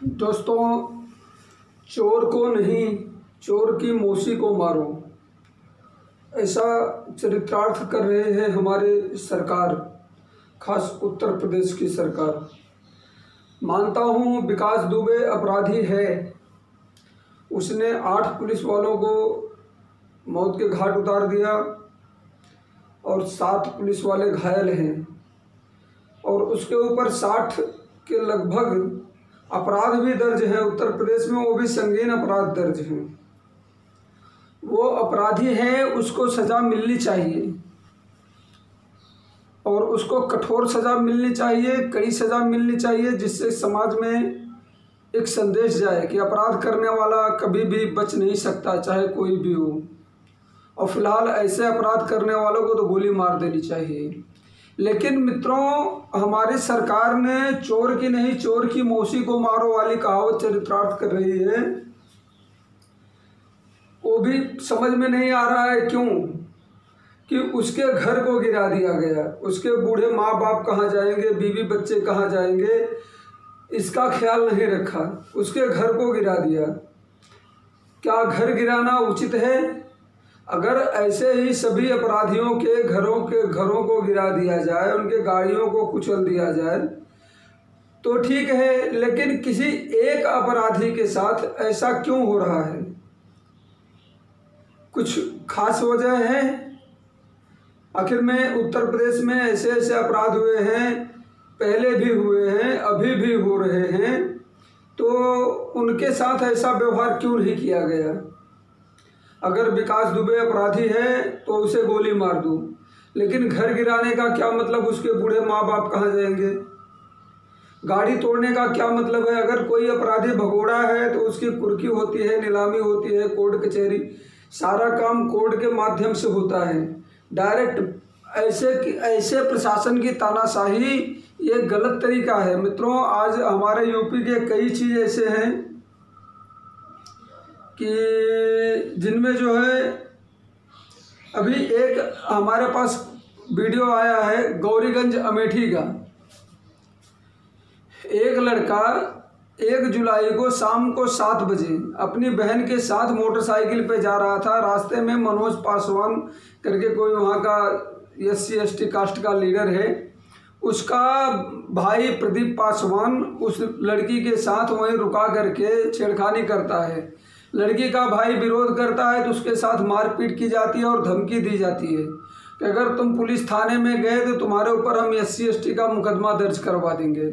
दोस्तों, चोर को नहीं, चोर की मौसी को मारो, ऐसा चरितार्थ कर रहे हैं हमारे सरकार, खास उत्तर प्रदेश की सरकार। मानता हूँ विकास दुबे अपराधी है, उसने 8 पुलिस वालों को मौत के घाट उतार दिया और 7 पुलिस वाले घायल हैं और उसके ऊपर 60 के लगभग अपराध भी दर्ज है उत्तर प्रदेश में, वो भी संगीन अपराध दर्ज हैं। वो अपराधी है, उसको सज़ा मिलनी चाहिए और उसको कठोर सज़ा मिलनी चाहिए, कड़ी सज़ा मिलनी चाहिए, जिससे समाज में एक संदेश जाए कि अपराध करने वाला कभी भी बच नहीं सकता, चाहे कोई भी हो। और फिलहाल ऐसे अपराध करने वालों को तो गोली मार देनी चाहिए। लेकिन मित्रों, हमारी सरकार ने चोर की नहीं, चोर की मौसी को मारो वाली कहावत चरितार्थ कर रही है। वो भी समझ में नहीं आ रहा है क्यों कि उसके घर को गिरा दिया गया, उसके बूढ़े माँ बाप कहाँ जाएंगे, बीवी बच्चे कहाँ जाएंगे, इसका ख्याल नहीं रखा, उसके घर को गिरा दिया। क्या घर गिराना उचित है? अगर ऐसे ही सभी अपराधियों के घरों को गिरा दिया जाए, उनके गाड़ियों को कुचल दिया जाए तो ठीक है, लेकिन किसी एक अपराधी के साथ ऐसा क्यों हो रहा है? कुछ खास वजह है? आखिर में उत्तर प्रदेश में ऐसे ऐसे अपराध हुए हैं, पहले भी हुए हैं, अभी भी हो रहे हैं, तो उनके साथ ऐसा व्यवहार क्यों नहीं किया गया? अगर विकास दुबे अपराधी है तो उसे गोली मार दूं, लेकिन घर गिराने का क्या मतलब? उसके बूढ़े माँ बाप कहाँ जाएंगे? गाड़ी तोड़ने का क्या मतलब है? अगर कोई अपराधी भगोड़ा है तो उसकी कुर्की होती है, नीलामी होती है, कोर्ट कचहरी, सारा काम कोर्ट के माध्यम से होता है। डायरेक्ट ऐसे प्रशासन की तानाशाही ये गलत तरीका है। मित्रों, आज हमारे यूपी के कई चीज़ ऐसे हैं कि जिनमें जो है, अभी एक हमारे पास वीडियो आया है गौरीगंज अमेठी का। एक लड़का 1 जुलाई को शाम को 7 बजे अपनी बहन के साथ मोटरसाइकिल पे जा रहा था। रास्ते में मनोज पासवान करके कोई वहाँ का SC/ST कास्ट का लीडर है, उसका भाई प्रदीप पासवान उस लड़की के साथ वहीं रुका करके छेड़खानी करता है। लड़की का भाई विरोध करता है तो उसके साथ मारपीट की जाती है और धमकी दी जाती है कि अगर तुम पुलिस थाने में गए तो तुम्हारे ऊपर हम SC/ST का मुकदमा दर्ज करवा देंगे।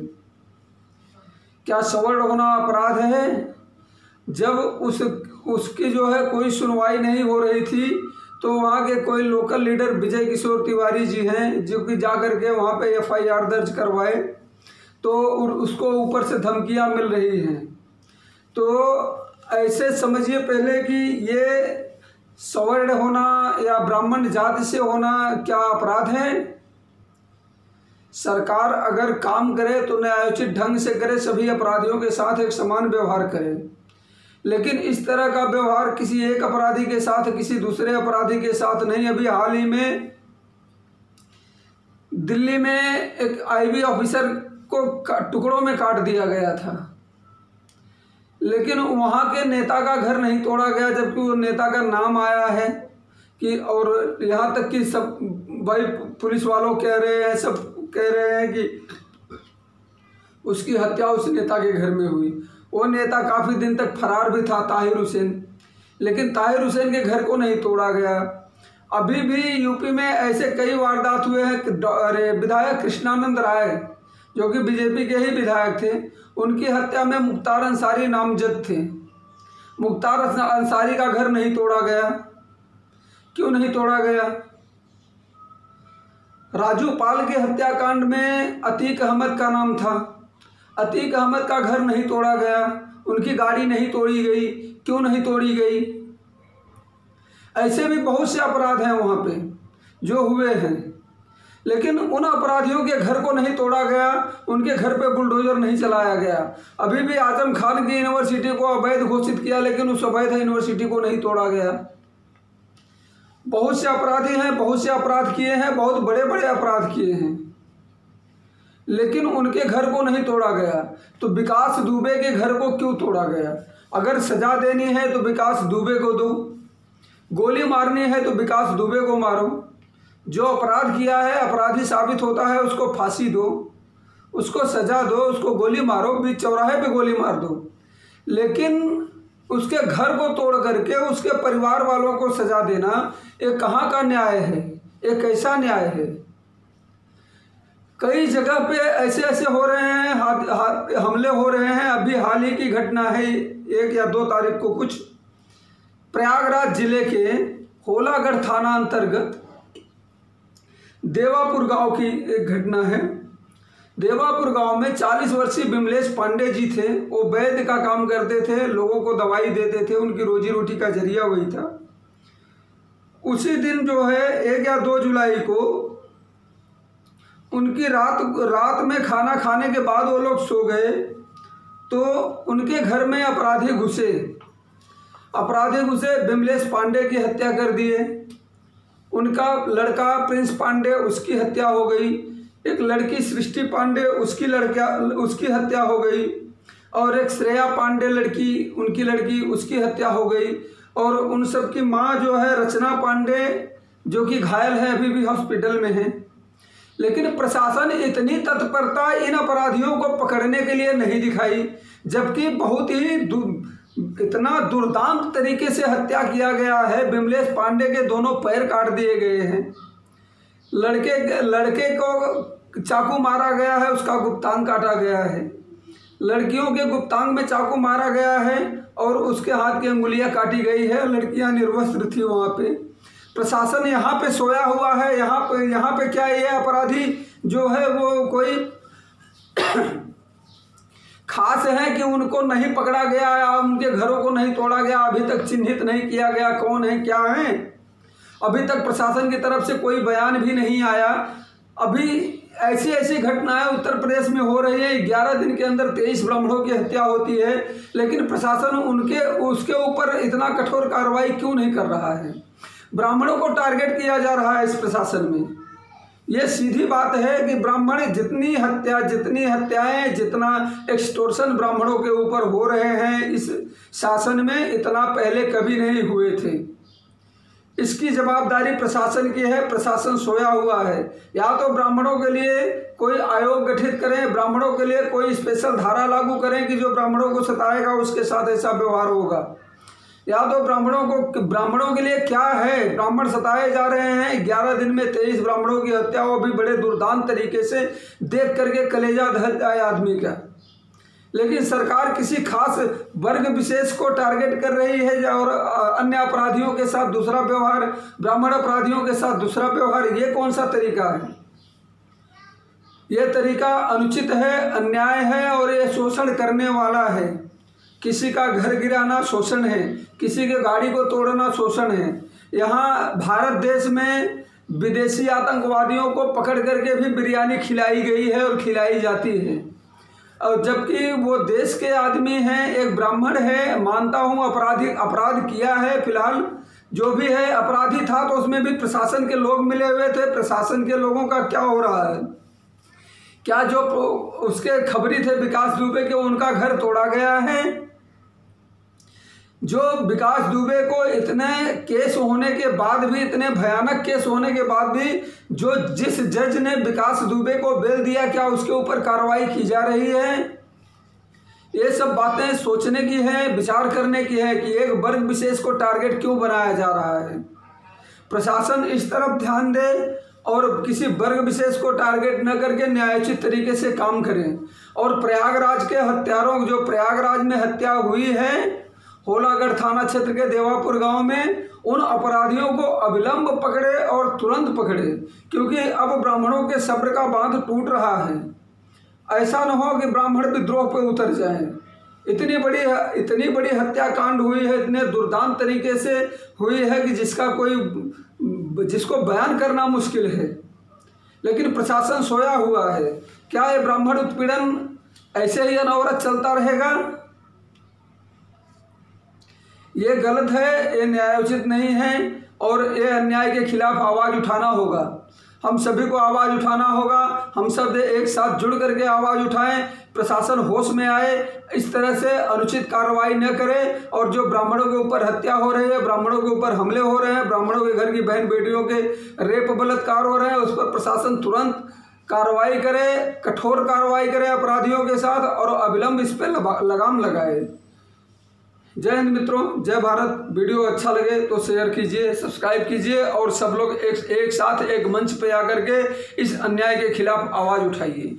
क्या सवर्ण होना अपराध है? जब उसकी जो है कोई सुनवाई नहीं हो रही थी तो वहाँ के कोई लोकल लीडर विजय किशोर तिवारी जी हैं, जो कि जा कर के वहाँ पे FIR दर्ज करवाए, तो उसको ऊपर से धमकियाँ मिल रही हैं। तो ऐसे समझिए पहले कि ये सवर्ण होना या ब्राह्मण जाति से होना क्या अपराध है? सरकार अगर काम करे तो न्यायोचित ढंग से करे, सभी अपराधियों के साथ एक समान व्यवहार करे। लेकिन इस तरह का व्यवहार किसी एक अपराधी के साथ किसी दूसरे अपराधी के साथ नहीं। अभी हाल ही में दिल्ली में एक IB ऑफिसर को टुकड़ों में काट दिया गया था, लेकिन वहाँ के नेता का घर नहीं तोड़ा गया, जबकि वो नेता का नाम आया है कि, और यहाँ तक कि सब भाई पुलिस वालों कह रहे हैं, सब कह रहे हैं कि उसकी हत्या उस नेता के घर में हुई। वो नेता काफ़ी दिन तक फरार भी था, ताहिर हुसैन, लेकिन ताहिर हुसैन के घर को नहीं तोड़ा गया। अभी भी यूपी में ऐसे कई वारदात हुए हैं। विधायक कृष्णानंद राय, जो कि BJP के ही विधायक थे, उनकी हत्या में मुख्तार अंसारी नामजद थे। मुख्तार अंसारी का घर नहीं तोड़ा गया। क्यों नहीं तोड़ा गया? राजू पाल के हत्याकांड में अतीक अहमद का नाम था, अतीक अहमद का घर नहीं तोड़ा गया, उनकी गाड़ी नहीं तोड़ी गई। क्यों नहीं तोड़ी गई? ऐसे भी बहुत से अपराध हैं वहाँ पे जो हुए हैं, लेकिन उन अपराधियों के घर को नहीं तोड़ा गया, उनके घर पे बुलडोजर नहीं चलाया गया। अभी भी आजम खान की यूनिवर्सिटी को अवैध घोषित किया, लेकिन उस अवैध यूनिवर्सिटी को नहीं तोड़ा गया। बहुत से अपराधी हैं, बहुत से अपराध किए हैं, बहुत बड़े बड़े अपराध किए हैं, लेकिन उनके घर को नहीं तोड़ा गया, तो विकास दुबे के घर को क्यों तोड़ा गया? अगर सजा देनी है तो विकास दुबे को दो, गोली मारनी है तो विकास दुबे को मारो, जो अपराध किया है अपराधी साबित होता है उसको फांसी दो, उसको सजा दो, उसको गोली मारो, बीच चौराहे पे गोली मार दो। लेकिन उसके घर को तोड़ करके उसके परिवार वालों को सजा देना ये कहाँ का न्याय है? ये कैसा न्याय है? कई जगह पे ऐसे ऐसे हो रहे हैं, हमले हो रहे हैं। अभी हाल ही की घटना है, 1 या 2 तारीख को कुछ प्रयागराज जिले के होलागढ़ थाना अंतर्गत देवापुर गांव की एक घटना है। देवापुर गांव में 40 वर्षीय विमलेश पांडे जी थे। वो वैद्य का काम करते थे, लोगों को दवाई देते थे, उनकी रोजी रोटी का जरिया वही था। उसी दिन जो है 1 या 2 जुलाई को उनकी रात में खाना खाने के बाद वो लोग सो गए तो उनके घर में अपराधी घुसे, विमलेश पांडे की हत्या कर दिए। उनका लड़का प्रिंस पांडे, उसकी हत्या हो गई। एक लड़की सृष्टि पांडे, उसकी हत्या हो गई। और एक श्रेया पांडे उनकी लड़की, उसकी हत्या हो गई। और उन सब की माँ जो है रचना पांडे, जो कि घायल है, अभी भी हॉस्पिटल में है। लेकिन प्रशासन इतनी तत्परता इन अपराधियों को पकड़ने के लिए नहीं दिखाई, जबकि बहुत ही इतना दुर्दांत तरीके से हत्या किया गया है। विमलेश पांडे के दोनों पैर काट दिए गए हैं। लड़के को चाकू मारा गया है, उसका गुप्तांग काटा गया है। लड़कियों के गुप्तांग में चाकू मारा गया है और उसके हाथ की अंगुलियां काटी गई है। लड़कियां निर्वस्त्र थी वहाँ पे। प्रशासन यहाँ पे सोया हुआ है। यहाँ पे क्या ये अपराधी जो है वो कोई खास है कि उनको नहीं पकड़ा गया या उनके घरों को नहीं तोड़ा गया, अभी तक चिन्हित नहीं किया गया कौन है क्या है। अभी तक प्रशासन की तरफ से कोई बयान भी नहीं आया। अभी ऐसी ऐसी घटनाएं उत्तर प्रदेश में हो रही है। 11 दिन के अंदर 23 ब्राह्मणों की हत्या होती है, लेकिन प्रशासन उसके ऊपर इतना कठोर कार्रवाई क्यों नहीं कर रहा है? ब्राह्मणों को टारगेट किया जा रहा है इस प्रशासन में। ये सीधी बात है कि ब्राह्मण जितनी हत्याएं, जितना एक्सटॉर्शन ब्राह्मणों के ऊपर हो रहे हैं इस शासन में, इतना पहले कभी नहीं हुए थे। इसकी जवाबदारी प्रशासन की है। प्रशासन सोया हुआ है। या तो ब्राह्मणों के लिए कोई आयोग गठित करें, ब्राह्मणों के लिए कोई स्पेशल धारा लागू करें कि जो ब्राह्मणों को सताएगा उसके साथ ऐसा व्यवहार होगा। या तो ब्राह्मणों के लिए क्या है, ब्राह्मण सताए जा रहे हैं। 11 दिन में 23 ब्राह्मणों की हत्या, वो भी बड़े दुर्दांत तरीके से, देख करके कलेजा दहल जाए आदमी का। लेकिन सरकार किसी खास वर्ग विशेष को टारगेट कर रही है और अन्य अपराधियों के साथ दूसरा व्यवहार, ब्राह्मण अपराधियों के साथ दूसरा व्यवहार। ये कौन सा तरीका है? ये तरीका अनुचित है, अन्याय है और ये शोषण करने वाला है। किसी का घर गिराना शोषण है, किसी के गाड़ी को तोड़ना शोषण है। यहाँ भारत देश में विदेशी आतंकवादियों को पकड़ करके भी बिरयानी खिलाई गई है और खिलाई जाती है, और जबकि वो देश के आदमी हैं। एक ब्राह्मण है, मानता हूँ अपराध किया है, फिलहाल जो भी है अपराधी था, तो उसमें भी प्रशासन के लोग मिले हुए थे। प्रशासन के लोगों का क्या हो रहा है? क्या जो उसके खबरी थे विकास दुबे के, उनका घर तोड़ा गया है? जो विकास दुबे को इतने केस होने के बाद भी, इतने भयानक केस होने के बाद भी, जिस जज ने विकास दुबे को बेल दिया, क्या उसके ऊपर कार्रवाई की जा रही है? ये सब बातें सोचने की है, विचार करने की है कि एक वर्ग विशेष को टारगेट क्यों बनाया जा रहा है। प्रशासन इस तरफ ध्यान दे और किसी वर्ग विशेष को टारगेट न करके न्यायोचित तरीके से काम करें। और प्रयागराज के हत्यारों, जो प्रयागराज में हत्या हुई है होलागढ़ थाना क्षेत्र के देवापुर गांव में, उन अपराधियों को अविलंब पकड़े और तुरंत पकड़े, क्योंकि अब ब्राह्मणों के सब्र का बांध टूट रहा है। ऐसा न हो कि ब्राह्मण विद्रोह पे उतर जाएं। इतनी बड़ी हत्याकांड हुई है, इतने दुर्दांत तरीके से हुई है कि जिसको बयान करना मुश्किल है। लेकिन प्रशासन सोया हुआ है। क्या ये ब्राह्मण उत्पीड़न ऐसे ही अनवरत चलता रहेगा? ये गलत है, ये न्यायोचित नहीं है और ये अन्याय के खिलाफ आवाज़ उठाना होगा। हम सभी को आवाज़ उठाना होगा। हम सब एक साथ जुड़ करके आवाज़ उठाएं, प्रशासन होश में आए, इस तरह से अनुचित कार्रवाई न करे। और जो ब्राह्मणों के ऊपर हत्या हो रही है, ब्राह्मणों के ऊपर हमले हो रहे हैं, ब्राह्मणों के घर की बहन बेटियों के रेप बलात्कार हो रहे हैं, उस पर प्रशासन तुरंत कार्रवाई करे, कठोर कार्रवाई करे अपराधियों के साथ और अविलंब इस पर लगाम लगाए। जय हिंद मित्रों, जय भारत। वीडियो अच्छा लगे तो शेयर कीजिए, सब्सक्राइब कीजिए और सब लोग एक साथ एक मंच पे आकर के इस अन्याय के खिलाफ आवाज़ उठाइए।